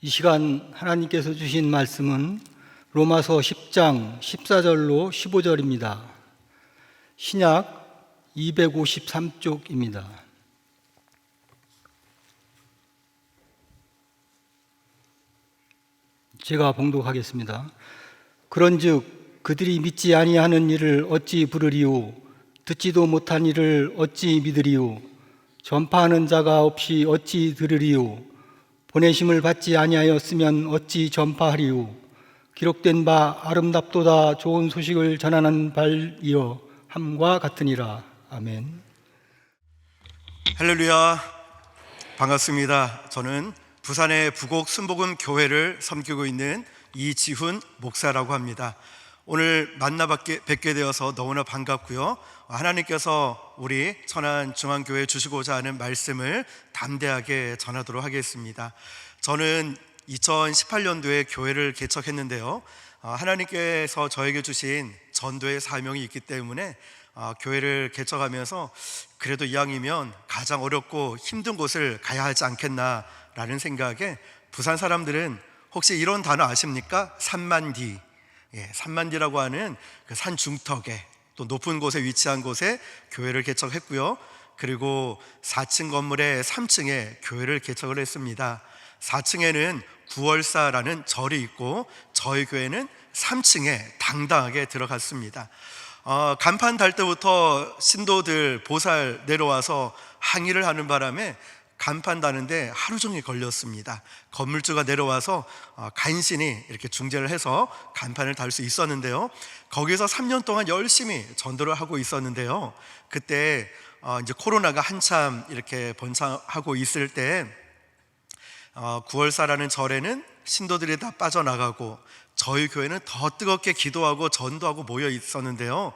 이 시간 하나님께서 주신 말씀은 로마서 10장 14절로 15절입니다. 신약 253쪽입니다. 제가 봉독하겠습니다. 그런즉 그들이 믿지 아니하는 일을 어찌 부르리요? 듣지도 못한 일을 어찌 믿으리요? 전파하는 자가 없이 어찌 들으리요? 보내심을 받지 아니하였으면 어찌 전파하리요? 기록된 바 아름답도다 좋은 소식을 전하는 발이여 함과 같으니라. 아멘. 할렐루야, 반갑습니다. 저는 부산의 부곡 순복음 교회를 섬기고 있는 이지훈 목사라고 합니다. 오늘 뵙게 되어서 너무나 반갑고요. 하나님께서 우리 천안중앙교회에 주시고자 하는 말씀을 담대하게 전하도록 하겠습니다. 저는 2018년도에 교회를 개척했는데요, 하나님께서 저에게 주신 전도의 사명이 있기 때문에 교회를 개척하면서 그래도 이왕이면 가장 어렵고 힘든 곳을 가야 하지 않겠나라는 생각에, 부산 사람들은 혹시 이런 단어 아십니까? 산만디. 산만디라고 하는 그 산 중턱에 또 높은 곳에 위치한 곳에 교회를 개척했고요. 그리고 4층 건물의 3층에 교회를 개척을 했습니다. 4층에는 구월사라는 절이 있고 저희 교회는 3층에 당당하게 들어갔습니다. 간판 달 때부터 신도들 보살 내려와서 항의를 하는 바람에 간판 다는데 하루 종일 걸렸습니다. 건물주가 내려와서 간신히 이렇게 중재를 해서 간판을 달 수 있었는데요, 거기서 3년 동안 열심히 전도를 하고 있었는데요, 그때 이제 코로나가 한참 이렇게 번창하고 있을 때 구월사라는 절에는 신도들이 다 빠져나가고 저희 교회는 더 뜨겁게 기도하고 전도하고 모여 있었는데요,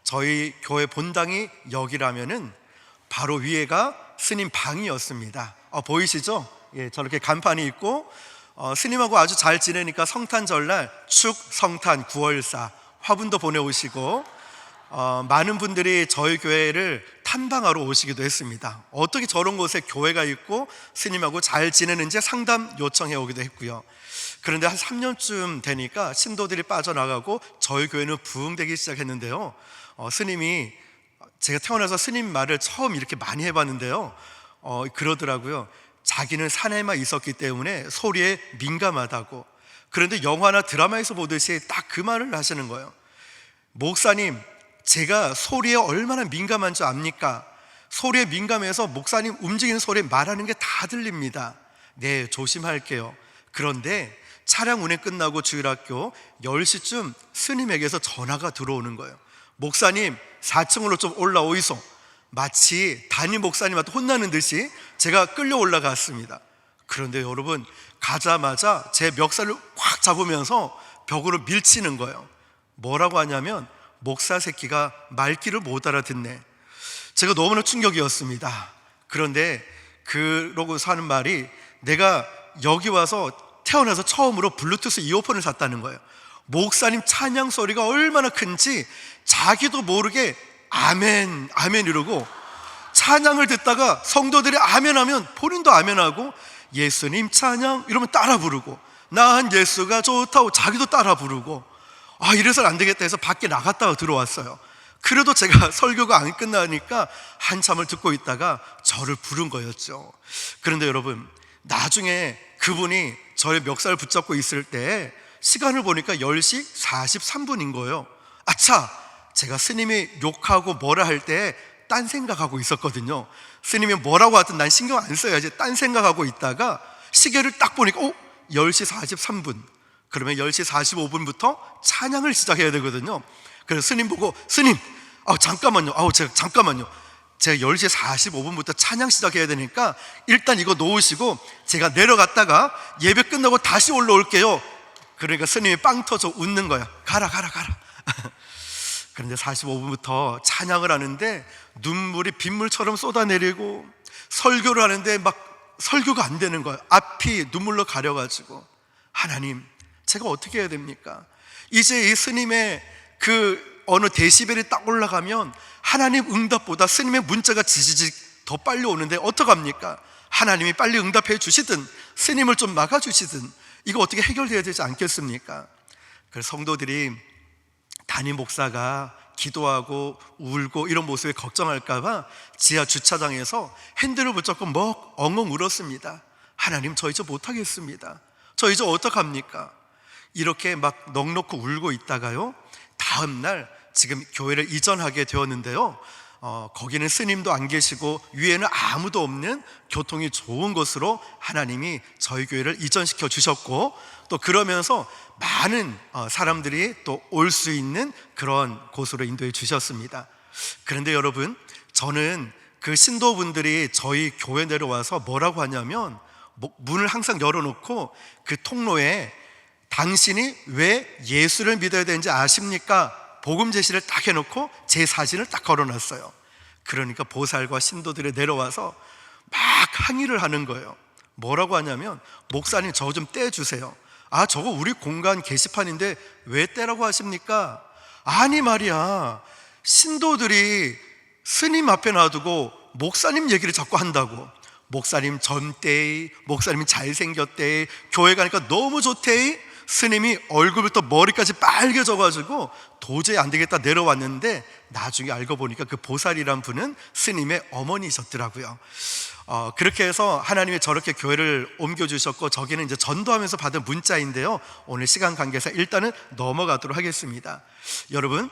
저희 교회 본당이 여기라면은 바로 위에가 스님 방이었습니다. 보이시죠? 저렇게 간판이 있고 스님하고 아주 잘 지내니까 성탄절날 축 성탄 구월사 화분도 보내오시고 많은 분들이 저희 교회를 탐방하러 오시기도 했습니다. 어떻게 저런 곳에 교회가 있고 스님하고 잘 지내는지 상담 요청해 오기도 했고요. 그런데 한 3년쯤 되니까 신도들이 빠져나가고 저희 교회는 부흥되기 시작했는데요, 스님이, 제가 태어나서 스님 말을 처음 이렇게 많이 해봤는데요, 그러더라고요. 자기는 산에만 있었기 때문에 소리에 민감하다고. 그런데 영화나 드라마에서 보듯이 딱 그 말을 하시는 거예요. 목사님, 제가 소리에 얼마나 민감한 줄 압니까? 소리에 민감해서 목사님 움직이는 소리에 말하는 게 다 들립니다. 네, 조심할게요. 그런데 차량 운행 끝나고 주일학교 10시쯤 스님에게서 전화가 들어오는 거예요. 목사님, 4층으로 좀 올라오이소. 마치 담임 목사님한테 혼나는 듯이 제가 끌려 올라갔습니다. 그런데 여러분, 가자마자 제 멱살을 꽉 잡으면서 벽으로 밀치는 거예요. 뭐라고 하냐면, 목사 새끼가 말귀를 못 알아듣네. 제가 너무나 충격이었습니다. 그런데 그러고서 하는 말이, 내가 여기 와서 태어나서 처음으로 블루투스 이어폰을 샀다는 거예요. 목사님 찬양 소리가 얼마나 큰지 자기도 모르게 아멘 아멘 이러고, 찬양을 듣다가 성도들이 아멘 하면 본인도 아멘 하고, 예수님 찬양 이러면 따라 부르고, 나한 예수가 좋다고 자기도 따라 부르고, 이래서는 안 되겠다 해서 밖에 나갔다가 들어왔어요. 그래도 제가 설교가 안 끝나니까 한참을 듣고 있다가 저를 부른 거였죠. 그런데 여러분, 나중에 그분이 저의 멱살을 붙잡고 있을 때 시간을 보니까 10시 43분인 거예요. 아차, 제가 스님이 욕하고 뭐라 할 때 딴 생각하고 있었거든요. 스님이 뭐라고 하든 난 신경 안 써야지, 딴 생각하고 있다가 시계를 딱 보니까 10시 43분. 그러면 10시 45분부터 찬양을 시작해야 되거든요. 그래서 스님 보고, 스님, 잠깐만요. 제가 10시 45분부터 찬양 시작해야 되니까 일단 이거 놓으시고 제가 내려갔다가 예배 끝나고 다시 올라올게요. 그러니까 스님이 빵 터져 웃는 거야. 가라. 그런데 45분부터 찬양을 하는데 눈물이 빗물처럼 쏟아내리고, 설교를 하는데 막 설교가 안 되는 거예요. 앞이 눈물로 가려가지고, 하나님, 제가 어떻게 해야 됩니까? 이제 이 스님의 그 어느 데시벨이 딱 올라가면 하나님 응답보다 스님의 문자가 지지직 더 빨리 오는데 어떡합니까? 하나님이 빨리 응답해 주시든 스님을 좀 막아주시든 이거 어떻게 해결돼야 되지 않겠습니까? 그래서 성도들이 담임 목사가 기도하고 울고 이런 모습에 걱정할까 봐 지하 주차장에서 핸들을 붙잡고 엉엉 울었습니다. 하나님, 저 이제 못하겠습니다. 저 이제 어떡합니까? 이렇게 막 넋놓고 울고 있다가요, 다음날 지금 교회를 이전하게 되었는데요, 거기는 스님도 안 계시고 위에는 아무도 없는 교통이 좋은 곳으로 하나님이 저희 교회를 이전시켜 주셨고, 또 그러면서 많은 사람들이 또 올 수 있는 그런 곳으로 인도해 주셨습니다. 그런데 여러분, 저는 그 신도분들이 저희 교회 내려와서 뭐라고 하냐면, 문을 항상 열어놓고 그 통로에 당신이 왜 예수를 믿어야 되는지 아십니까? 복음 제시를 딱 해놓고 제 사진을 딱 걸어놨어요. 그러니까 보살과 신도들이 내려와서 막 항의를 하는 거예요. 뭐라고 하냐면, 목사님 저거 좀 떼주세요. 아, 저거 우리 공간 게시판인데 왜 떼라고 하십니까? 아니 말이야, 신도들이 스님 앞에 놔두고 목사님 얘기를 자꾸 한다고. 목사님 젊대이, 목사님 잘생겼대이, 교회 가니까 너무 좋대이. 스님이 얼굴부터 머리까지 빨개져가지고 도저히 안 되겠다 내려왔는데, 나중에 알고 보니까 그 보살이란 분은 스님의 어머니셨더라고요. 그렇게 해서 하나님이 저렇게 교회를 옮겨주셨고, 저기는 이제 전도하면서 받은 문자인데요, 오늘 시간 관계상 일단은 넘어가도록 하겠습니다. 여러분,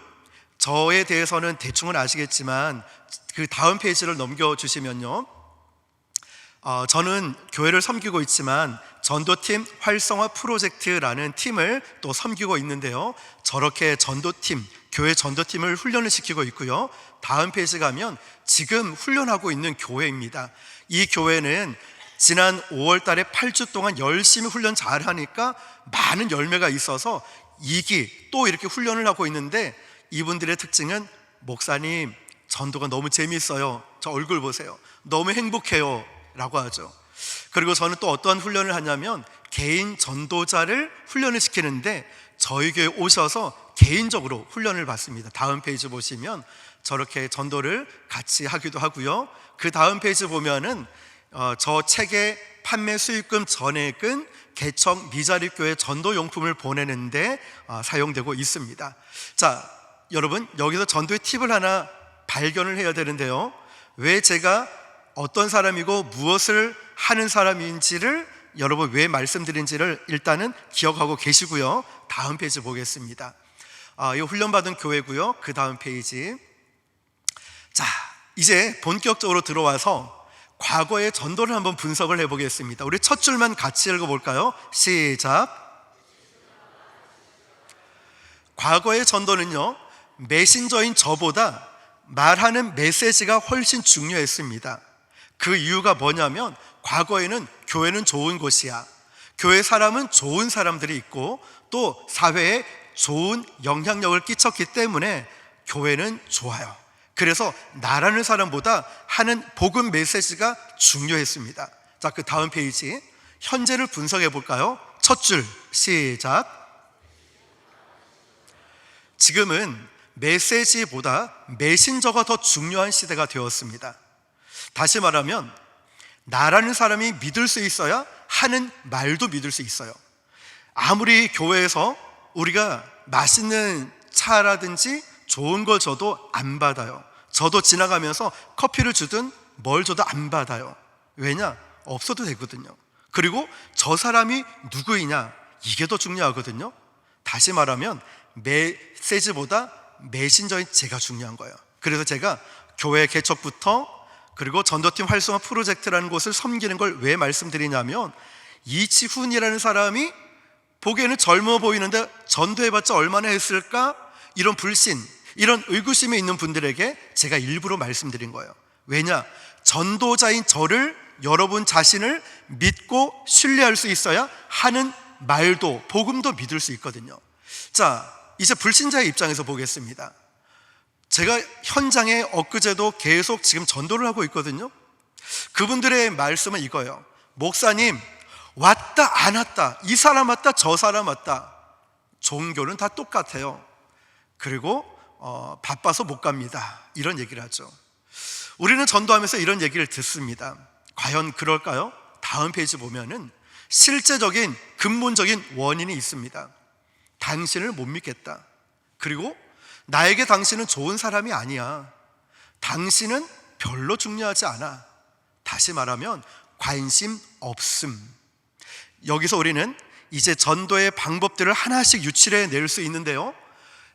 저에 대해서는 대충은 아시겠지만 그 다음 페이지를 넘겨주시면요, 저는 교회를 섬기고 있지만 전도팀 활성화 프로젝트라는 팀을 또 섬기고 있는데요, 저렇게 전도팀, 교회 전도팀을 훈련을 시키고 있고요, 다음 페이지 가면 지금 훈련하고 있는 교회입니다. 이 교회는 지난 5월 달에 8주 동안 열심히 훈련 잘하니까 많은 열매가 있어서 2기 또 이렇게 훈련을 하고 있는데, 이분들의 특징은, 목사님 전도가 너무 재미있어요, 저 얼굴 보세요, 너무 행복해요 라고 하죠. 그리고 저는 또 어떠한 훈련을 하냐면, 개인 전도자를 훈련을 시키는데 저희 교회 오셔서 개인적으로 훈련을 받습니다. 다음 페이지 보시면 저렇게 전도를 같이 하기도 하고요, 그 다음 페이지 보면은 저 책의 판매 수익금 전액은 개청 미자립교회 전도용품을 보내는데 사용되고 있습니다. 자, 여러분, 여기서 전도의 팁을 하나 발견을 해야 되는데요, 왜 제가 어떤 사람이고 무엇을 하는 사람인지를 여러분 왜 말씀드린지를 일단은 기억하고 계시고요, 다음 페이지 보겠습니다. 이 훈련받은 교회고요, 그 다음 페이지. 자, 이제 본격적으로 들어와서 과거의 전도를 한번 분석을 해보겠습니다. 우리 첫 줄만 같이 읽어볼까요? 시작. 과거의 전도는요, 메신저인 저보다 말하는 메시지가 훨씬 중요했습니다. 그 이유가 뭐냐면, 과거에는 교회는 좋은 곳이야, 교회 사람은 좋은 사람들이 있고 또 사회에 좋은 영향력을 끼쳤기 때문에 교회는 좋아요. 그래서 나라는 사람보다 하는 복음 메시지가 중요했습니다. 자, 그 다음 페이지 현재를 분석해 볼까요? 첫 줄 시작. 지금은 메시지보다 메신저가 더 중요한 시대가 되었습니다. 다시 말하면, 나라는 사람이 믿을 수 있어야 하는 말도 믿을 수 있어요. 아무리 교회에서 우리가 맛있는 차라든지 좋은 걸 줘도 안 받아요. 저도 지나가면서 커피를 주든 뭘 줘도 안 받아요. 왜냐? 없어도 되거든요. 그리고 저 사람이 누구이냐, 이게 더 중요하거든요. 다시 말하면 메시지보다 메신저인 제가 중요한 거예요. 그래서 제가 교회 개척부터 그리고 전도팀 활성화 프로젝트라는 곳을 섬기는 걸 왜 말씀드리냐면, 이치훈이라는 사람이 보기에는 젊어 보이는데 전도해봤자 얼마나 했을까? 이런 불신, 이런 의구심이 있는 분들에게 제가 일부러 말씀드린 거예요. 왜냐? 전도자인 저를, 여러분 자신을 믿고 신뢰할 수 있어야 하는 말도 복음도 믿을 수 있거든요. 자, 이제 불신자의 입장에서 보겠습니다. 제가 현장에 엊그제도 계속 지금 전도를 하고 있거든요. 그분들의 말씀은 이거예요. 목사님, 왔다 안 왔다, 이 사람 왔다 저 사람 왔다, 종교는 다 똑같아요. 그리고 바빠서 못 갑니다, 이런 얘기를 하죠. 우리는 전도하면서 이런 얘기를 듣습니다. 과연 그럴까요? 다음 페이지 보면은 실제적인 근본적인 원인이 있습니다. 당신을 못 믿겠다. 그리고 나에게 당신은 좋은 사람이 아니야. 당신은 별로 중요하지 않아. 다시 말하면 관심 없음. 여기서 우리는 이제 전도의 방법들을 하나씩 유출해 낼 수 있는데요,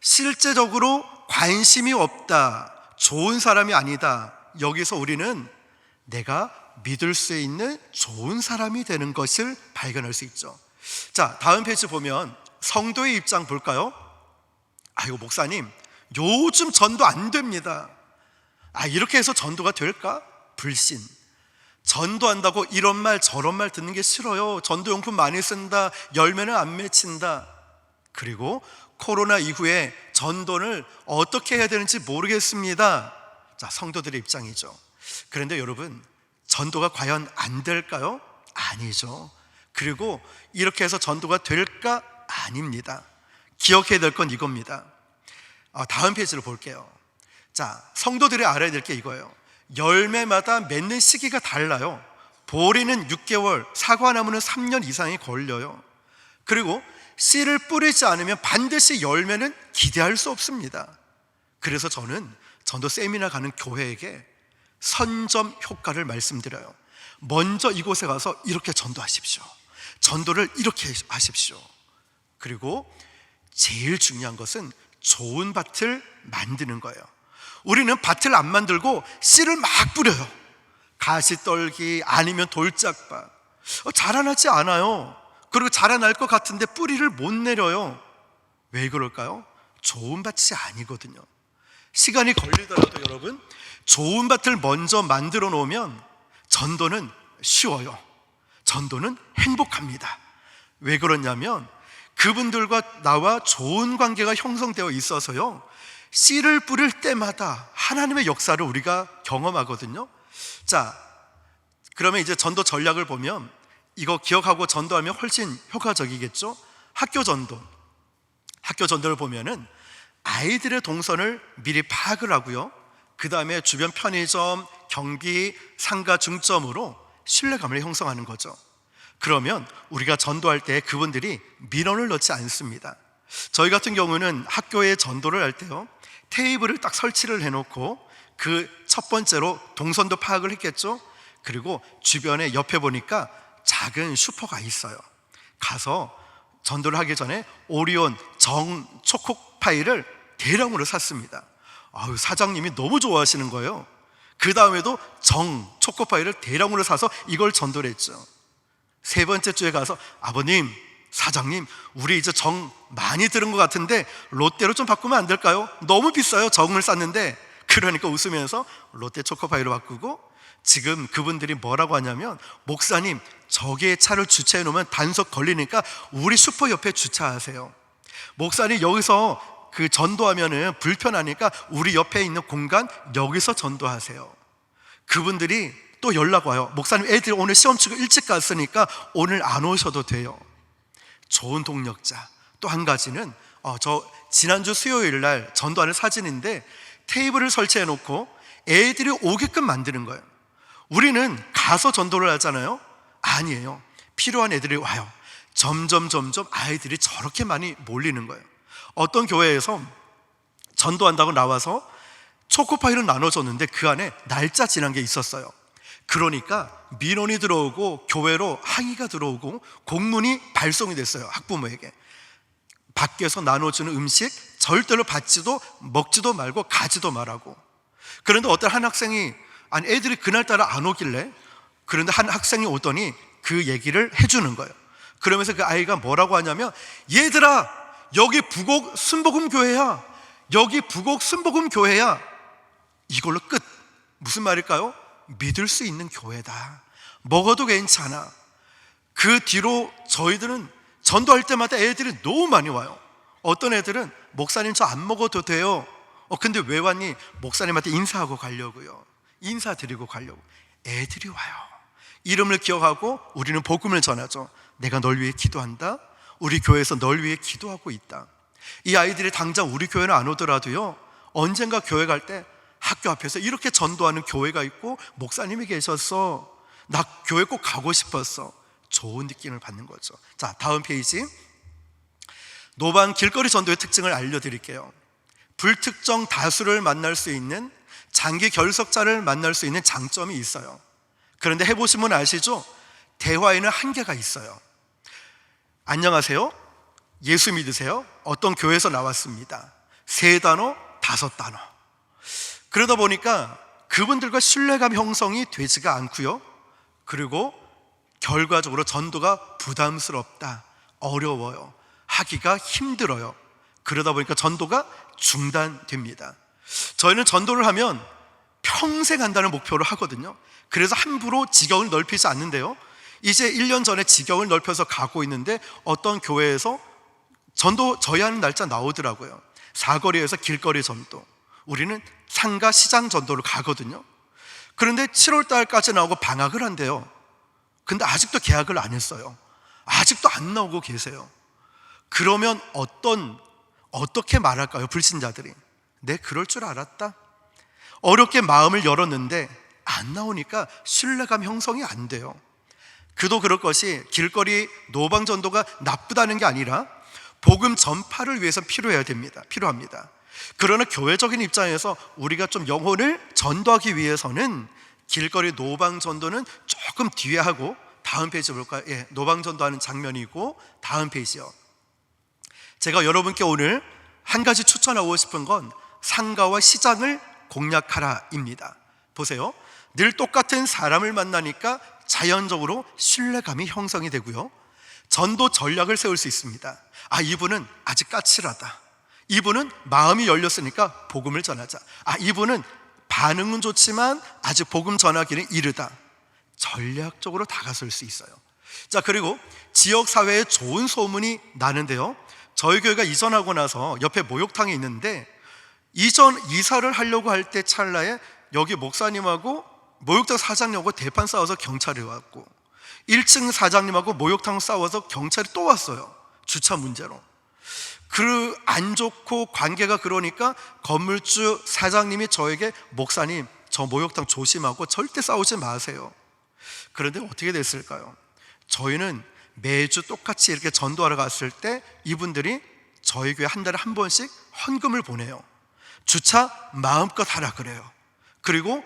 실제적으로 관심이 없다, 좋은 사람이 아니다, 여기서 우리는 내가 믿을 수 있는 좋은 사람이 되는 것을 발견할 수 있죠. 자, 다음 페이지 보면 성도의 입장 볼까요? 아이고 목사님, 요즘 전도 안 됩니다. 이렇게 해서 전도가 될까? 불신. 전도한다고 이런 말 저런 말 듣는 게 싫어요. 전도용품 많이 쓴다, 열매는 안 맺힌다. 그리고 코로나 이후에 전도를 어떻게 해야 되는지 모르겠습니다. 자, 성도들의 입장이죠. 그런데 여러분, 전도가 과연 안 될까요? 아니죠. 그리고 이렇게 해서 전도가 될까? 아닙니다. 기억해야 될 건 이겁니다. 다음 페이지를 볼게요. 자, 성도들이 알아야 될 게 이거예요. 열매마다 맺는 시기가 달라요. 보리는 6개월, 사과나무는 3년 이상이 걸려요. 그리고 씨를 뿌리지 않으면 반드시 열매는 기대할 수 없습니다. 그래서 저는 전도 세미나 가는 교회에게 선점 효과를 말씀드려요. 먼저 이곳에 가서 이렇게 전도하십시오. 전도를 이렇게 하십시오. 그리고 제일 중요한 것은 좋은 밭을 만드는 거예요. 우리는 밭을 안 만들고 씨를 막 뿌려요. 가시떨기 아니면 돌짝밭. 자라나지 않아요. 그리고 자라날 것 같은데 뿌리를 못 내려요. 왜 그럴까요? 좋은 밭이 아니거든요. 시간이 걸리더라도 여러분, 좋은 밭을 먼저 만들어 놓으면 전도는 쉬워요. 전도는 행복합니다. 왜 그러냐면 그분들과 나와 좋은 관계가 형성되어 있어서요, 씨를 뿌릴 때마다 하나님의 역사를 우리가 경험하거든요. 자, 그러면 이제 전도 전략을 보면 이거 기억하고 전도하면 훨씬 효과적이겠죠. 학교 전도를 보면은 아이들의 동선을 미리 파악을 하고요, 그 다음에 주변 편의점, 경비, 상가 중점으로 신뢰감을 형성하는 거죠. 그러면 우리가 전도할 때 그분들이 민원을 넣지 않습니다. 저희 같은 경우는 학교에 전도를 할 때요, 테이블을 딱 설치를 해놓고 그 첫 번째로 동선도 파악을 했겠죠. 그리고 주변에 옆에 보니까 작은 슈퍼가 있어요. 가서 전도를 하기 전에 오리온 정 초코파이를 대량으로 샀습니다. 사장님이 너무 좋아하시는 거예요. 그 다음에도 정 초코파이를 대량으로 사서 이걸 전도를 했죠. 세 번째 주에 가서 아버님, 사장님, 우리 이제 정 많이 들은 것 같은데 롯데로 좀 바꾸면 안 될까요? 너무 비싸요, 정을 쌌는데. 그러니까 웃으면서 롯데 초코파이로 바꾸고, 지금 그분들이 뭐라고 하냐면, 목사님, 저기에 차를 주차해 놓으면 단속 걸리니까 우리 슈퍼 옆에 주차하세요. 목사님, 여기서 그 전도하면은 불편하니까 우리 옆에 있는 공간 여기서 전도하세요. 그분들이 또 연락 와요. 목사님, 애들 오늘 시험 치고 일찍 갔으니까 오늘 안 오셔도 돼요. 좋은 동력자. 또 한 가지는 저 지난주 수요일 날 전도하는 사진인데, 테이블을 설치해 놓고 애들이 오게끔 만드는 거예요. 우리는 가서 전도를 하잖아요. 아니에요. 필요한 애들이 와요. 점점 아이들이 저렇게 많이 몰리는 거예요. 어떤 교회에서 전도한다고 나와서 초코파이를 나눠줬는데 그 안에 날짜 지난 게 있었어요. 그러니까 민원이 들어오고 교회로 항의가 들어오고 공문이 발송이 됐어요. 학부모에게. 밖에서 나눠주는 음식 절대로 받지도 먹지도 말고 가지도 말라고. 그런데 어떤 한 학생이, 애들이 그날따라 안 오길래, 그런데 한 학생이 오더니 그 얘기를 해주는 거예요. 그러면서 그 아이가 뭐라고 하냐면, 얘들아, 여기 부곡 순복음교회야. 여기 부곡 순복음교회야. 이걸로 끝. 무슨 말일까요? 믿을 수 있는 교회다. 먹어도 괜찮아. 그 뒤로 저희들은 전도할 때마다 애들이 너무 많이 와요. 어떤 애들은 목사님 저 안 먹어도 돼요. 근데 왜 왔니? 목사님한테 인사하고 가려고요. 인사드리고 가려고. 애들이 와요. 이름을 기억하고 우리는 복음을 전하죠. 내가 널 위해 기도한다. 우리 교회에서 널 위해 기도하고 있다. 이 아이들이 당장 우리 교회는 안 오더라도요, 언젠가 교회 갈 때 학교 앞에서 이렇게 전도하는 교회가 있고 목사님이 계셨어. 나 교회 꼭 가고 싶었어. 좋은 느낌을 받는 거죠. 자, 다음 페이지. 노방 길거리 전도의 특징을 알려드릴게요. 불특정 다수를 만날 수 있는, 장기 결석자를 만날 수 있는 장점이 있어요. 그런데 해보시면 아시죠? 대화에는 한계가 있어요. 안녕하세요, 예수 믿으세요? 어떤 교회에서 나왔습니다. 3단어, 5단어. 그러다 보니까 그분들과 신뢰감 형성이 되지가 않고요. 그리고 결과적으로 전도가 부담스럽다, 어려워요, 하기가 힘들어요. 그러다 보니까 전도가 중단됩니다. 저희는 전도를 하면 평생 한다는 목표를 하거든요. 그래서 함부로 지경을 넓히지 않는데요, 이제 1년 전에 지경을 넓혀서 가고 있는데 어떤 교회에서 전도 저희 하는 날짜 나오더라고요. 사거리에서 길거리 전도, 우리는 상가 시장 전도를 가거든요. 그런데 7월 달까지 나오고 방학을 한대요. 근데 아직도 계약을 안 했어요. 아직도 안 나오고 계세요. 그러면 어떻게 말할까요? 불신자들이 내 그럴 줄 알았다. 어렵게 마음을 열었는데 안 나오니까 신뢰감 형성이 안 돼요. 그도 그럴 것이 길거리 노방 전도가 나쁘다는 게 아니라 복음 전파를 위해서 필요합니다. 그러나 교회적인 입장에서 우리가 좀 영혼을 전도하기 위해서는 길거리 노방 전도는 조금 뒤에 하고, 다음 페이지 볼까요? 예, 노방 전도하는 장면이고, 다음 페이지요. 제가 여러분께 오늘 한 가지 추천하고 싶은 건 상가와 시장을 공략하라입니다. 보세요. 늘 똑같은 사람을 만나니까 자연적으로 신뢰감이 형성이 되고요, 전도 전략을 세울 수 있습니다. 아, 이분은 아직 까칠하다. 이분은 마음이 열렸으니까 복음을 전하자. 아, 이분은 반응은 좋지만 아직 복음 전하기는 이르다. 전략적으로 다가설 수 있어요. 자, 그리고 지역사회에 좋은 소문이 나는데요, 저희 교회가 이전하고 나서 옆에 목욕탕이 있는데 이사를 하려고 할 때 찰나에 여기 목사님하고 목욕탕 사장님하고 대판 싸워서 경찰이 왔고, 1층 사장님하고 목욕탕 싸워서 경찰이 또 왔어요. 주차 문제로. 그 안 좋고 관계가 그러니까 건물주 사장님이 저에게 목사님, 저 목욕탕 조심하고 절대 싸우지 마세요. 그런데 어떻게 됐을까요? 저희는 매주 똑같이 이렇게 전도하러 갔을 때 이분들이 저희 교회 한 달에 한 번씩 헌금을 보내요. 주차 마음껏 하라 그래요. 그리고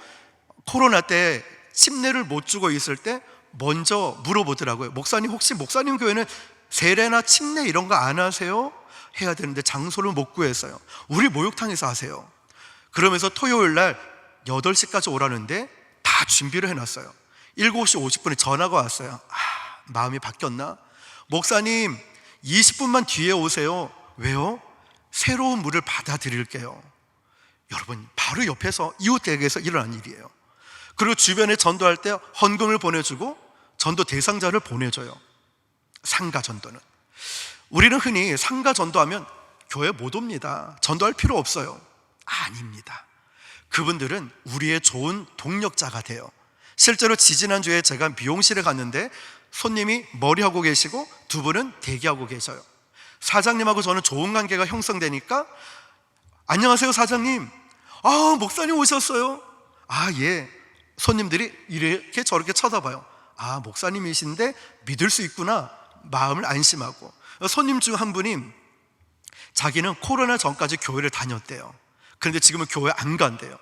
코로나 때 침례를 못 주고 있을 때 먼저 물어보더라고요. 목사님, 혹시 목사님 교회는 세례나 침례 이런 거 안 하세요? 해야 되는데 장소를 못 구했어요. 우리 목욕탕에서 하세요. 그러면서 토요일 날 8시까지 오라는데 다 준비를 해놨어요. 7시 50분에 전화가 왔어요. 마음이 바뀌었나? 목사님, 20분만 뒤에 오세요. 왜요? 새로운 물을 받아드릴게요. 여러분, 바로 옆에서 이웃에게서 일어난 일이에요. 그리고 주변에 전도할 때 헌금을 보내주고 전도 대상자를 보내줘요. 상가 전도는, 우리는 흔히 상가 전도하면 교회 못 옵니다, 전도할 필요 없어요. 아닙니다. 그분들은 우리의 좋은 동력자가 돼요. 실제로 지지난주에 제가 미용실에 갔는데 손님이 머리하고 계시고 두 분은 대기하고 계셔요. 사장님하고 저는 좋은 관계가 형성되니까 안녕하세요 사장님, 목사님 오셨어요? 예. 손님들이 이렇게 저렇게 쳐다봐요. 목사님이신데 믿을 수 있구나, 마음을 안심하고. 손님 중 한 분이 자기는 코로나 전까지 교회를 다녔대요. 그런데 지금은 교회 안 간대요.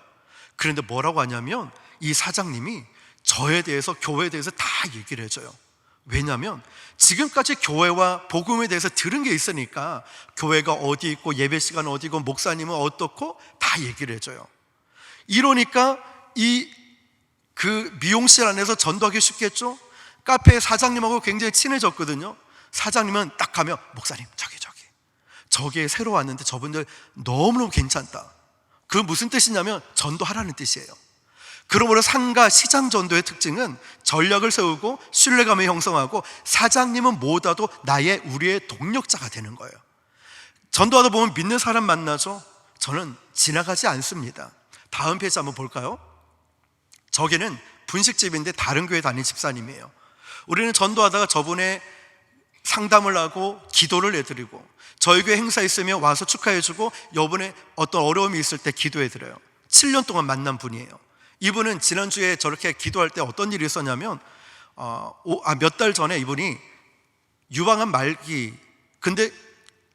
그런데 뭐라고 하냐면 이 사장님이 저에 대해서, 교회에 대해서 다 얘기를 해줘요. 왜냐하면 지금까지 교회와 복음에 대해서 들은 게 있으니까 교회가 어디 있고 예배 시간 어디고 목사님은 어떻고 다 얘기를 해줘요. 이러니까 그 미용실 안에서 전도하기 쉽겠죠? 카페 사장님하고 굉장히 친해졌거든요. 사장님은 딱 가면 목사님 저기에 새로 왔는데 저분들 너무너무 괜찮다. 그 무슨 뜻이냐면 전도하라는 뜻이에요. 그러므로 상가 시장 전도의 특징은 전략을 세우고 신뢰감을 형성하고 사장님은 뭐다도 우리의 동력자가 되는 거예요. 전도하다 보면 믿는 사람 만나죠. 저는 지나가지 않습니다. 다음 페이지 한번 볼까요? 저기는 분식집인데 다른 교회 다니는 집사님이에요. 우리는 전도하다가 저분의 상담을 하고 기도를 해드리고, 저희 교회 행사 있으면 와서 축하해주고, 여분의 어떤 어려움이 있을 때 기도해드려요. 7년 동안 만난 분이에요. 이분은 지난주에 저렇게 기도할 때 어떤 일이 있었냐면 몇 달 전에 이분이 유방암 말기, 근데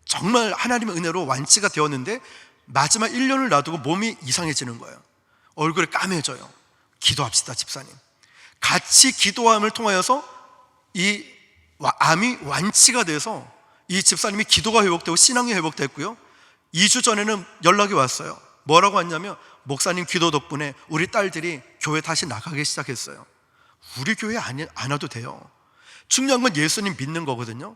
정말 하나님의 은혜로 완치가 되었는데 마지막 1년을 놔두고 몸이 이상해지는 거예요. 얼굴이 까매져요. 기도합시다, 집사님. 같이 기도함을 통하여서 이 암이 완치가 돼서 이 집사님이 기도가 회복되고 신앙이 회복됐고요. 2주 전에는 연락이 왔어요. 뭐라고 왔냐면, 목사님 기도 덕분에 우리 딸들이 교회 다시 나가기 시작했어요. 우리 교회 안 와도 돼요. 중요한 건 예수님 믿는 거거든요.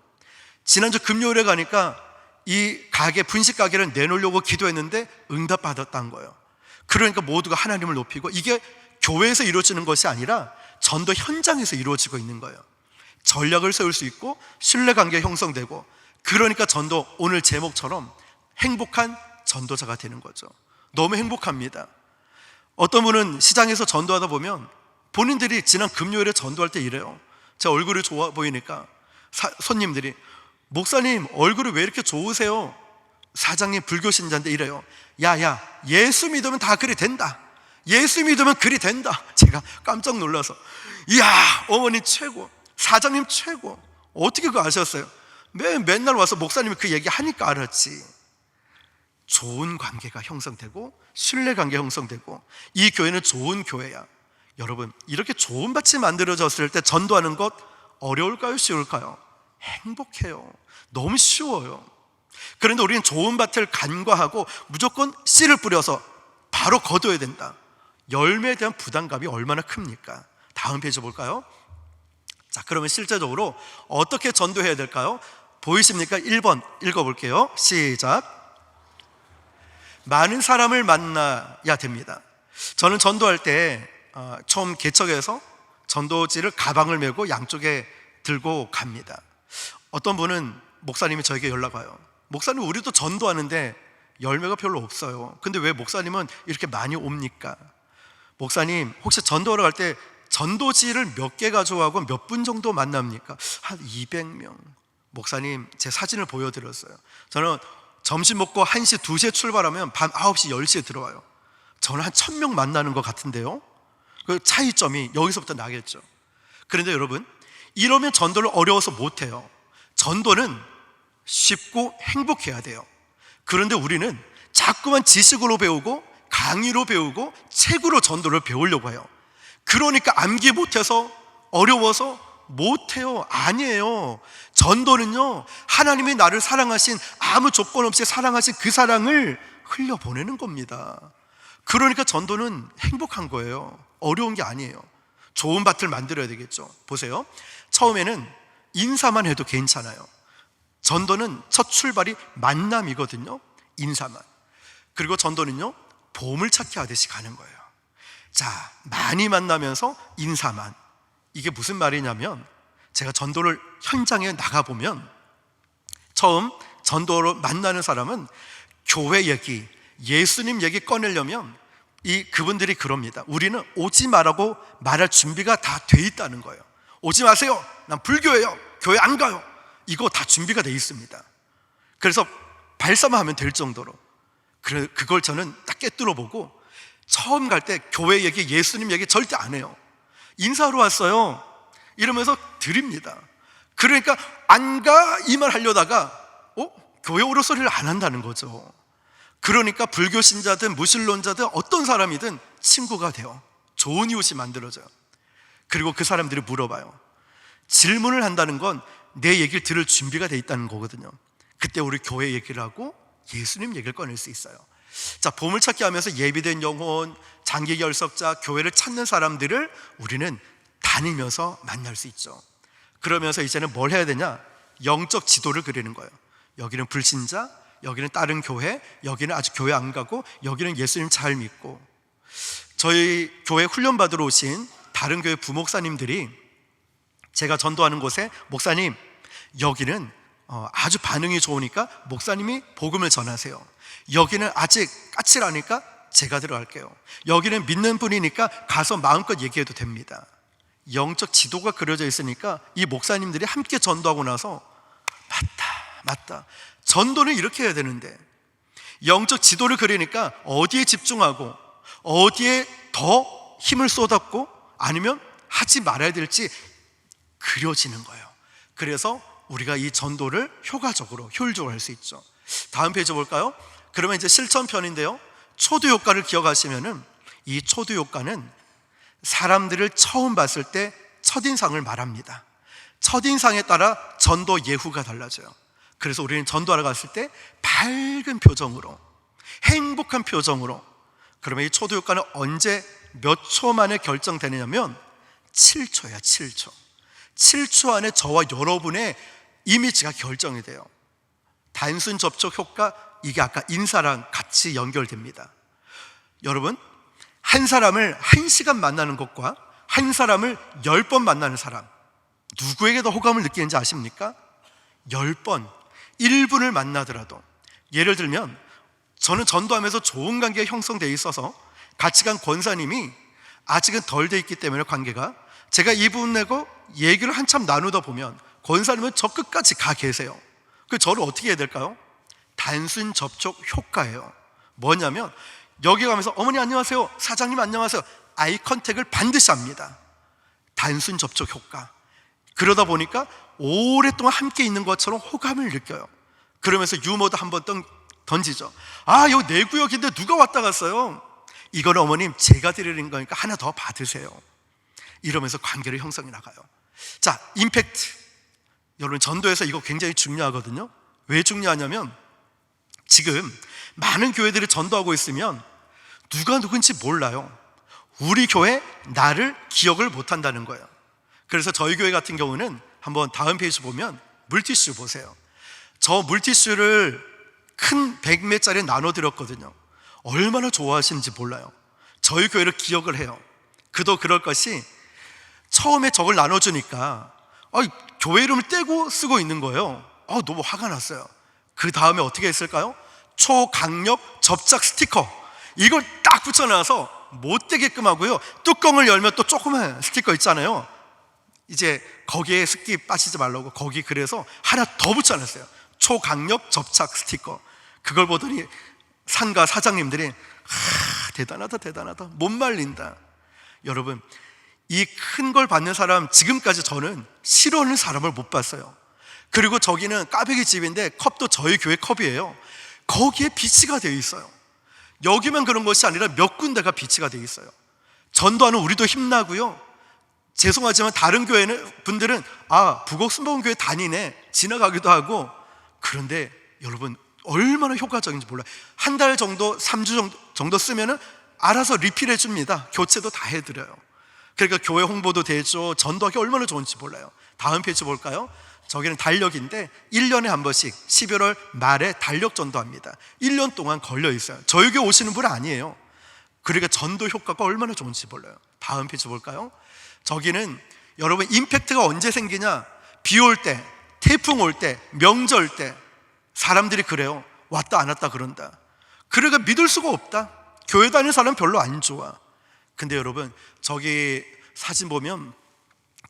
지난주 금요일에 가니까 이 가게, 분식 가게를 내놓으려고 기도했는데 응답받았다는 거예요. 그러니까 모두가 하나님을 높이고, 이게 교회에서 이루어지는 것이 아니라 전도 현장에서 이루어지고 있는 거예요. 전략을 세울 수 있고 신뢰관계가 형성되고, 그러니까 전도, 오늘 제목처럼 행복한 전도자가 되는 거죠. 너무 행복합니다. 어떤 분은 시장에서 전도하다 보면 본인들이 지난 금요일에 전도할 때 이래요. 제 얼굴이 좋아 보이니까 손님들이, 목사님 얼굴이 왜 이렇게 좋으세요? 사장님 불교 신자인데 이래요. 야, 예수 믿으면 다 그리 된다. 예수 믿으면 그리 된다. 제가 깜짝 놀라서, 이야, 어머니 최고, 사장님 최고, 어떻게 그거 아셨어요? 맨날 와서 목사님이 그 얘기 하니까 알았지. 좋은 관계가 형성되고 신뢰관계 형성되고, 이 교회는 좋은 교회야. 여러분, 이렇게 좋은 밭이 만들어졌을 때 전도하는 것 어려울까요? 쉬울까요? 행복해요. 너무 쉬워요. 그런데 우리는 좋은 밭을 간과하고 무조건 씨를 뿌려서 바로 거둬야 된다. 열매에 대한 부담감이 얼마나 큽니까? 다음 페이지 볼까요? 자, 그러면 실제적으로 어떻게 전도해야 될까요? 보이십니까? 1번 읽어볼게요. 시작. 많은 사람을 만나야 됩니다. 저는 전도할 때 처음 개척해서 전도지를 가방을 메고 양쪽에 들고 갑니다. 어떤 분은, 목사님이 저에게 연락 와요. 목사님, 우리도 전도하는데 열매가 별로 없어요. 근데 왜 목사님은 이렇게 많이 옵니까? 목사님, 혹시 전도하러 갈 때 전도지를 몇 개 가져가고 몇 분 정도 만납니까? 한 200명. 목사님, 제 사진을 보여드렸어요. 저는 점심 먹고 1시, 2시에 출발하면 밤 9시, 10시에 들어와요. 저는 한 1000명 만나는 것 같은데요. 그 차이점이 여기서부터 나겠죠. 그런데 여러분, 이러면 전도를 어려워서 못해요. 전도는 쉽고 행복해야 돼요. 그런데 우리는 자꾸만 지식으로 배우고 강의로 배우고 책으로 전도를 배우려고 해요. 그러니까 암기 못해서 어려워서 못해요. 아니에요. 전도는요, 하나님이 나를 사랑하신, 아무 조건 없이 사랑하신 그 사랑을 흘려보내는 겁니다. 그러니까 전도는 행복한 거예요. 어려운 게 아니에요. 좋은 밭을 만들어야 되겠죠. 보세요. 처음에는 인사만 해도 괜찮아요. 전도는 첫 출발이 만남이거든요. 인사만. 그리고 전도는요, 보물찾기 하듯이 가는 거예요. 자, 많이 만나면서 인사만. 이게 무슨 말이냐면, 제가 전도를 현장에 나가보면 처음 전도로 만나는 사람은 교회 얘기, 예수님 얘기 꺼내려면 그분들이 그럽니다. 우리는 오지 말라고 말할 준비가 다 돼 있다는 거예요. 오지 마세요. 난 불교예요. 교회 안 가요. 이거 다 준비가 돼 있습니다. 그래서 발사만 하면 될 정도로. 그걸 저는 딱 꿰뚫어 보고, 처음 갈 때 교회 얘기, 예수님 얘기 절대 안 해요. 인사하러 왔어요 이러면서 드립니다. 그러니까 안 가 이 말 하려다가 교회 오라 소리를 안 한다는 거죠. 그러니까 불교 신자든 무신론자든 어떤 사람이든 친구가 돼요. 좋은 이웃이 만들어져요. 그리고 그 사람들이 물어봐요. 질문을 한다는 건 내 얘기를 들을 준비가 돼 있다는 거거든요. 그때 우리 교회 얘기를 하고 예수님 얘기를 꺼낼 수 있어요. 자, 보물찾기 하면서 예비된 영혼, 장기 결석자, 교회를 찾는 사람들을 우리는 다니면서 만날 수 있죠. 그러면서 이제는 뭘 해야 되냐? 영적 지도를 그리는 거예요. 여기는 불신자, 여기는 다른 교회, 여기는 아직 교회 안 가고, 여기는 예수님 잘 믿고. 저희 교회 훈련 받으러 오신 다른 교회 부목사님들이 제가 전도하는 곳에, 목사님 여기는 아주 반응이 좋으니까 목사님이 복음을 전하세요. 여기는 아직 까칠하니까 제가 들어갈게요. 여기는 믿는 분이니까 가서 마음껏 얘기해도 됩니다. 영적 지도가 그려져 있으니까 이 목사님들이 함께 전도하고 나서 맞다. 전도는 이렇게 해야 되는데, 영적 지도를 그리니까 어디에 집중하고 어디에 더 힘을 쏟았고 아니면 하지 말아야 될지 그려지는 거예요. 그래서 우리가 이 전도를 효과적으로 효율적으로 할 수 있죠. 다음 페이지 볼까요? 그러면 이제 실천편인데요, 초두 효과를 기억하시면은 이 초두 효과는 사람들을 처음 봤을 때 첫인상을 말합니다. 첫인상에 따라 전도 예후가 달라져요. 그래서 우리는 전도하러 갔을 때 밝은 표정으로, 행복한 표정으로. 그러면 이 초두 효과는 언제 몇 초 만에 결정되느냐면 7초야 7초 7초 안에 저와 여러분의 이미지가 결정이 돼요. 단순 접촉 효과, 이게 아까 인사랑 같이 연결됩니다. 여러분, 한 사람을 1시간 만나는 것과 한 사람을 10번 만나는 사람, 누구에게 더 호감을 느끼는지 아십니까? 10번, 1분을 만나더라도. 예를 들면 저는 전도하면서 좋은 관계가 형성되어 있어서 같이 간 권사님이 아직은 덜 돼 있기 때문에 관계가, 제가 이분 내고 얘기를 한참 나누다 보면 권사님은 저 끝까지 가 계세요. 그 저를 어떻게 해야 될까요? 단순 접촉 효과예요. 뭐냐면 여기 가면서 어머니 안녕하세요, 사장님 안녕하세요, 아이 컨택을 반드시 합니다. 단순 접촉 효과. 그러다 보니까 오랫동안 함께 있는 것처럼 호감을 느껴요. 그러면서 유머도 한번 던지죠. 아, 여기 내 구역인데 누가 왔다 갔어요? 이거는 어머님 제가 드리는 거니까 하나 더 받으세요. 이러면서 관계를 형성해 나가요. 자, 임팩트. 여러분, 전도에서 이거 굉장히 중요하거든요. 왜 중요하냐면 지금 많은 교회들이 전도하고 있으면 누가 누군지 몰라요. 우리 교회 나를 기억을 못한다는 거예요. 그래서 저희 교회 같은 경우는 한번 다음 페이지 보면 물티슈 보세요. 저 물티슈를 큰 100매짜리 나눠드렸거든요. 얼마나 좋아하시는지 몰라요. 저희 교회를 기억을 해요. 그도 그럴 것이 처음에 저걸 나눠주니까 교회 이름을 떼고 쓰고 있는 거예요. 너무 화가 났어요. 그 다음에 어떻게 했을까요? 초강력 접착 스티커, 이걸 딱 붙여놔서 못 떼게끔 하고요, 뚜껑을 열면 또 조그만 스티커 있잖아요. 이제 거기에 습기 빠지지 말라고 거기 그래서 하나 더 붙여놨어요. 초강력 접착 스티커. 그걸 보더니 상가 사장님들이 대단하다 대단하다, 못 말린다. 여러분, 이 큰 걸 받는 사람, 지금까지 저는 싫어하는 사람을 못 봤어요. 그리고 저기는 까베기 집인데 컵도 저희 교회 컵이에요. 거기에 비치가 되어 있어요. 여기만 그런 것이 아니라 몇 군데가 비치가 되어 있어요. 전도하는 우리도 힘나고요, 죄송하지만 다른 교회는 분들은 북옥순복음교회 다니네 지나가기도 하고. 그런데 여러분, 얼마나 효과적인지 몰라요. 한 달 정도, 3주 정도 쓰면은 알아서 리필해 줍니다. 교체도 다 해드려요. 그러니까 교회 홍보도 되죠. 전도하기 얼마나 좋은지 몰라요. 다음 페이지 볼까요? 저기는 달력인데 1년에 한 번씩 11월 말에 달력 전도합니다. 1년 동안 걸려 있어요. 저희 교회 오시는 분 아니에요. 그러니까 전도 효과가 얼마나 좋은지 몰라요. 다음 페이지 볼까요? 저기는 여러분, 임팩트가 언제 생기냐? 비 올 때, 태풍 올 때, 명절 때. 사람들이 그래요. 왔다 안 왔다 그런다. 그러니까 믿을 수가 없다. 교회 다니는 사람 별로 안 좋아. 근데 여러분, 저기 사진 보면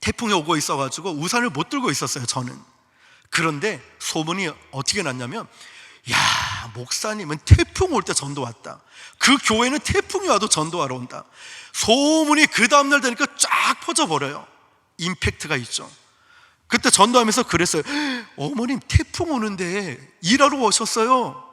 태풍이 오고 있어가지고 우산을 못 들고 있었어요, 저는. 그런데 소문이 어떻게 났냐면, 야, 목사님은 태풍 올 때 전도 왔다. 그 교회는 태풍이 와도 전도하러 온다. 소문이 그 다음날 되니까 쫙 퍼져버려요. 임팩트가 있죠. 그때 전도하면서 그랬어요. 어머님 태풍 오는데 일하러 오셨어요.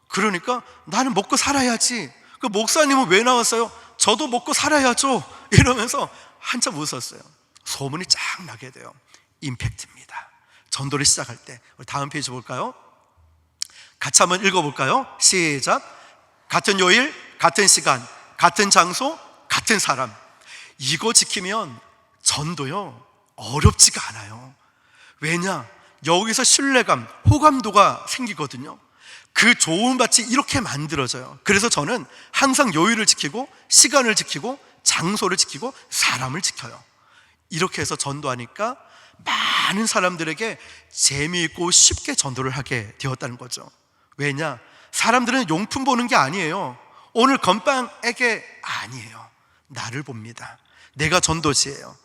그러니까 나는 먹고 살아야지. 그 목사님은 왜 나왔어요? 저도 먹고 살아야죠. 이러면서 한참 웃었어요. 소문이 쫙 나게 돼요. 임팩트입니다. 전도를 시작할 때. 우리 다음 페이지 볼까요? 같이 한번 읽어볼까요? 시작. 같은 요일, 같은 시간, 같은 장소, 같은 사람. 이거 지키면 전도요 어렵지가 않아요. 왜냐? 여기서 신뢰감, 호감도가 생기거든요. 그 좋은 밭이 이렇게 만들어져요. 그래서 저는 항상 요일을 지키고, 시간을 지키고, 장소를 지키고, 사람을 지켜요. 이렇게 해서 전도하니까 많은 사람들에게 재미있고 쉽게 전도를 하게 되었다는 거죠. 왜냐? 사람들은 용품 보는 게 아니에요. 오늘 건빵에게 아니에요. 나를 봅니다. 내가 전도지예요.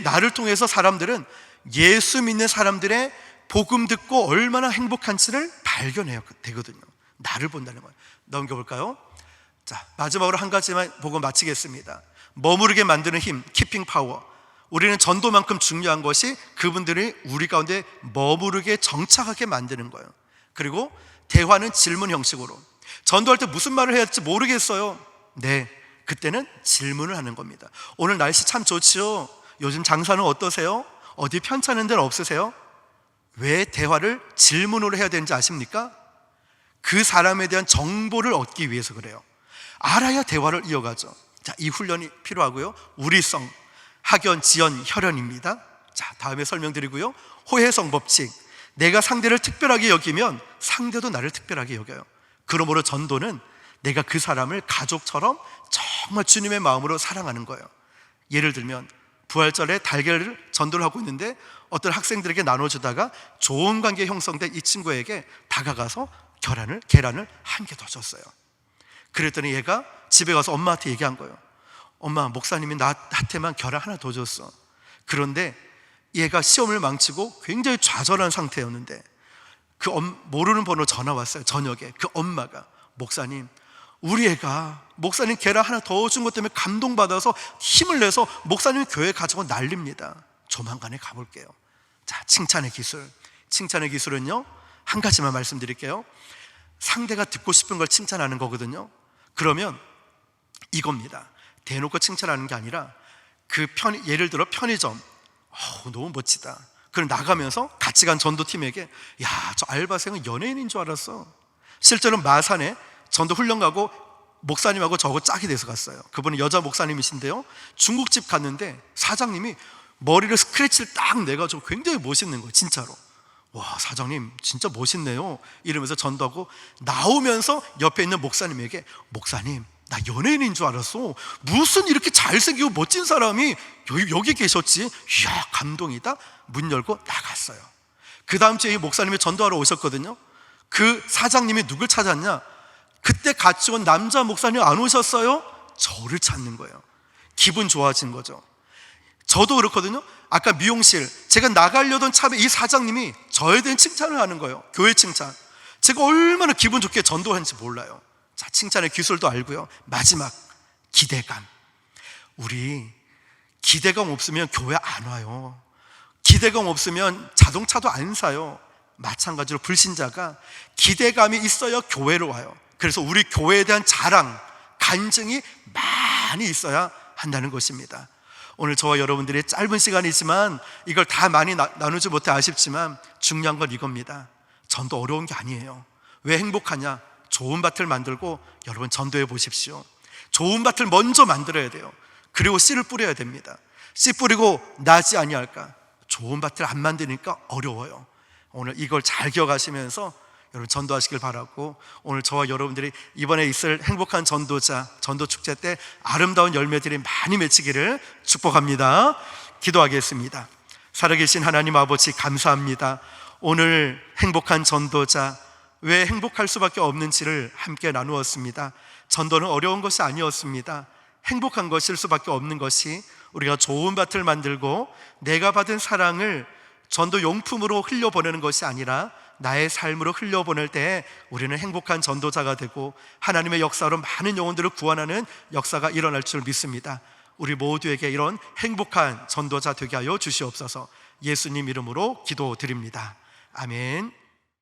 나를 통해서 사람들은 예수 믿는 사람들의 복음 듣고 얼마나 행복한지를 발견해야 되거든요. 나를 본다는 거예요. 넘겨볼까요? 자, 마지막으로 한 가지만 보고 마치겠습니다. 머무르게 만드는 힘, 키핑 파워. 우리는 전도만큼 중요한 것이 그분들이 우리 가운데 머무르게 정착하게 만드는 거예요. 그리고 대화는 질문 형식으로. 전도할 때 무슨 말을 해야 할지 모르겠어요. 네, 그때는 질문을 하는 겁니다. 오늘 날씨 참 좋지요? 요즘 장사는 어떠세요? 어디 편찮은 데는 없으세요? 왜 대화를 질문으로 해야 되는지 아십니까? 그 사람에 대한 정보를 얻기 위해서 그래요. 알아야 대화를 이어가죠. 자, 이 훈련이 필요하고요. 우리성, 학연, 지연, 혈연입니다. 자, 다음에 설명드리고요. 호혜성 법칙. 내가 상대를 특별하게 여기면 상대도 나를 특별하게 여겨요. 그러므로 전도는 내가 그 사람을 가족처럼 정말 주님의 마음으로 사랑하는 거예요. 예를 들면 부활절에 달걀을 전도를 하고 있는데 어떤 학생들에게 나눠주다가 좋은 관계 형성된 이 친구에게 다가가서 계란을 한 개 더 줬어요. 그랬더니 얘가 집에 가서 엄마한테 얘기한 거예요. 엄마, 목사님이 나한테만 계란 하나 더 줬어. 그런데 얘가 시험을 망치고 굉장히 좌절한 상태였는데 모르는 번호 전화 왔어요. 저녁에 그 엄마가, 목사님, 우리 애가 목사님 계란 하나 더 준 것 때문에 감동받아서 힘을 내서 목사님 교회 가지고 난립니다. 조만간에 가볼게요. 자, 칭찬의 기술. 칭찬의 기술은요, 한 가지만 말씀드릴게요. 상대가 듣고 싶은 걸 칭찬하는 거거든요. 그러면 이겁니다. 대놓고 칭찬하는 게 아니라 예를 들어 편의점, 너무 멋지다. 그럼 나가면서 같이 간 전도팀에게, 야, 저 알바생은 연예인인 줄 알았어. 실제로 마산에 전도 훈련 가고 목사님하고 저하고 짝이 돼서 갔어요. 그분은 여자 목사님이신데요, 중국집 갔는데 사장님이 머리를 스크래치를 딱 내가지고 굉장히 멋있는 거예요. 진짜로. 와, 사장님 진짜 멋있네요 이러면서 전도하고 나오면서 옆에 있는 목사님에게, 목사님, 나 연예인인 줄 알았어. 무슨 이렇게 잘생기고 멋진 사람이 여기 계셨지? 이야, 감동이다. 문 열고 나갔어요. 그 다음 주에 이 목사님이 전도하러 오셨거든요. 그 사장님이 누굴 찾았냐? 그때 같이 온 남자 목사님 안 오셨어요? 저를 찾는 거예요. 기분 좋아진 거죠. 저도 그렇거든요. 아까 미용실, 제가 나가려던 차에 이 사장님이 저에 대한 칭찬을 하는 거예요. 교회 칭찬. 제가 얼마나 기분 좋게 전도하는지 몰라요. 자, 칭찬의 기술도 알고요. 마지막, 기대감. 우리 기대감 없으면 교회 안 와요. 기대감 없으면 자동차도 안 사요. 마찬가지로 불신자가 기대감이 있어야 교회로 와요. 그래서 우리 교회에 대한 자랑, 간증이 많이 있어야 한다는 것입니다. 오늘 저와 여러분들이 짧은 시간이지만 이걸 다 많이 나누지 못해 아쉽지만 중요한 건 이겁니다. 전도 어려운 게 아니에요. 왜 행복하냐? 좋은 밭을 만들고, 여러분 전도해 보십시오. 좋은 밭을 먼저 만들어야 돼요. 그리고 씨를 뿌려야 됩니다. 씨 뿌리고 나지 아니할까? 좋은 밭을 안 만드니까 어려워요. 오늘 이걸 잘 기억하시면서 여러분 전도하시길 바라고, 오늘 저와 여러분들이 이번에 있을 행복한 전도자 전도축제 때 아름다운 열매들이 많이 맺히기를 축복합니다. 기도하겠습니다. 살아계신 하나님 아버지, 감사합니다. 오늘 행복한 전도자, 왜 행복할 수밖에 없는지를 함께 나누었습니다. 전도는 어려운 것이 아니었습니다. 행복한 것일 수밖에 없는 것이, 우리가 좋은 밭을 만들고 내가 받은 사랑을 전도 용품으로 흘려보내는 것이 아니라 나의 삶으로 흘려보낼 때 우리는 행복한 전도자가 되고 하나님의 역사로 많은 영혼들을 구원하는 역사가 일어날 줄 믿습니다. 우리 모두에게 이런 행복한 전도자 되게 하여 주시옵소서. 예수님 이름으로 기도드립니다. 아멘.